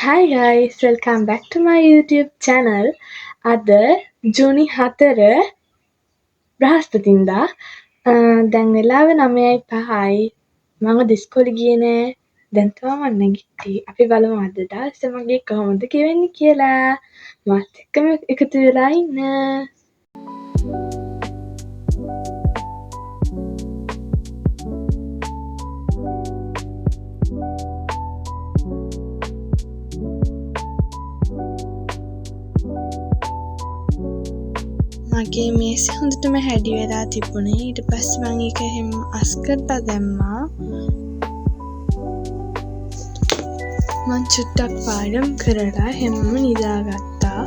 Hi guys, welcome back to my YouTube channel. අද ජූනි 4 බ්‍රහස්පතින්දා දැන් වෙලාව 9:05යි. මම දිස්කොලි ගියේ නෑ. දැන් තමයි මම නැගිට්ටේ. අපි බලමු අද දවසේ මගේ කොහොමද ගෙවෙන්නේ කියලා. මාත් එක්කම එකතු වෙලා ඉන්න. මගේ මේස හොඳටම හැඩි වෙලා තිබුණේ. ඊට පස්සේ මම ඒක එහෙම අස් කරලා දැම්මා. මං චුට්ටක් පාඩම් කරලා හැමම නිදාගත්තා.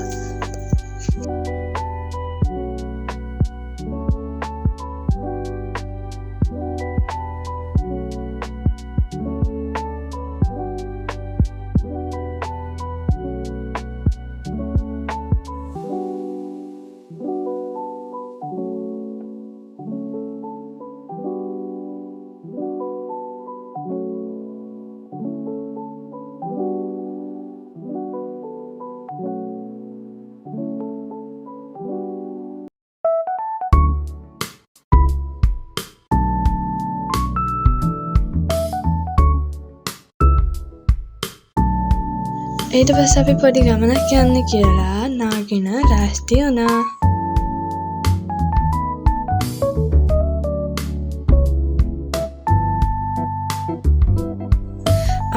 ඊට පස්සේ අපි පොඩි ගමනක් යන්න කියලා නාගෙන රාස්ති වුණා.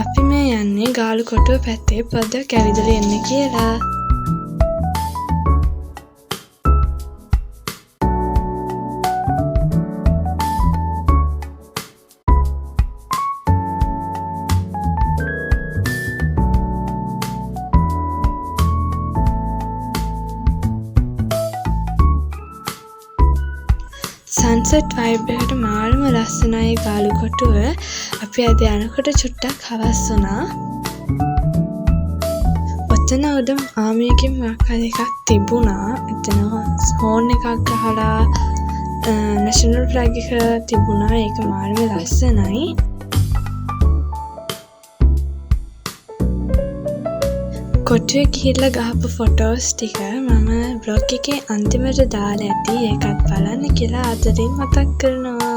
අපි මේ යන්නේ ගාලු කොටුව පැත්තේ පොඩ්ඩක් ඇවිදලා එන්න කියලා. සන්සෙට් වයිබ් එකට මාරම ලස්සනයි ගාලු කොටුව. අපි අද යනකොට චුට්ටක් හවස් වුණා. ඔතන උඩ ආමියකින් මොකක්ද එකක් තිබුණා. එතන හෝන් එකක් ගහලා නැෂනල් ෆ්ලැග් එක තිබුණා. ඒක මාරම ලස්සනයි. කොටුවේ ගිහිල්ලා ගහපු ෆොටෝස් ටික මම බ්ලොග් එකේ අන්තිමට දාලා ඇති. ඒකත් බලන්න කියලා ආදරෙන් මතක් කරනවා.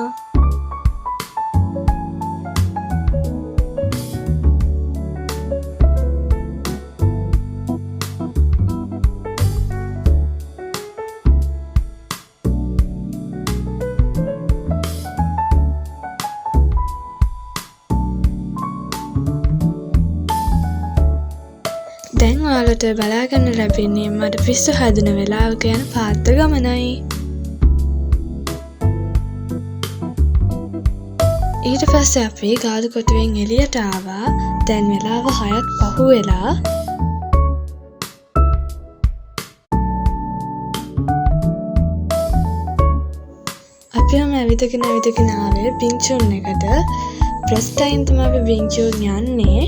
දැන් ඔයාලට බලාගන්න ලැබෙන්නේ මට පිස්සු හැදෙන වෙලාවක යන පාත්ත ගමනයි. ඊට පස්සේ අපි ගාලු කොටුවෙන් එළියට ආවා. දැන් වෙලාව 6ක් පහු වෙලා. අපිම ඇවිදගෙන ආවේ බිංචුන් එකට. ෆස්ට් ටයිම් තමයි අපි බිංචුන් යන්නේ.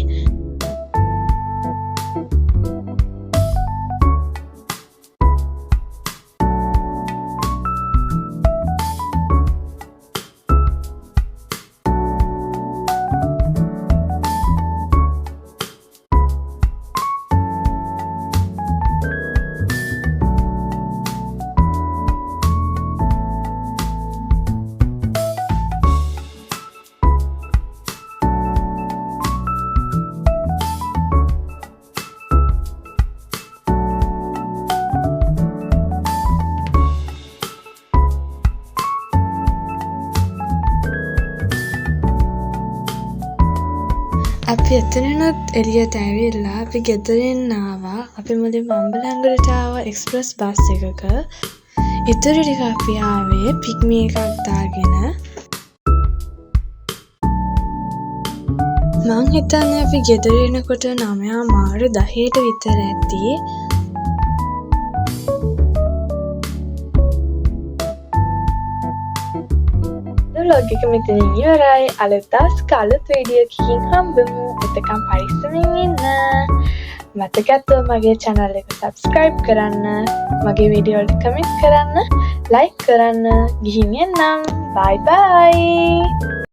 අපි එතනනොත් එළියට ඇවිල්ලා අපි ගෙදරින් ආවා. අපි මුලින්ම අම්බලන්ගොඩට ආවා එක්ස්ප්‍රස් බස් එකක. ඉතුරු ටික අපි ආවේ පික්මි එකක් දාගෙන. මං හිතන්නේ අපි ගෙදර එනකොට 9:10ට විතර ඇති. vlog එක මෙතනින් ඉවරයි. අලුත් දවසක අලුත් වීඩියෝකින් හම්බෙමු. එතකම් පරිස්සමින් ඉන්න. මතකත් මගේ channel එක subscribe කරන්න, මගේ වීඩියෝ වලට comment කරන්න, like කරන්න. ගිහින් එන්නම්. bye bye.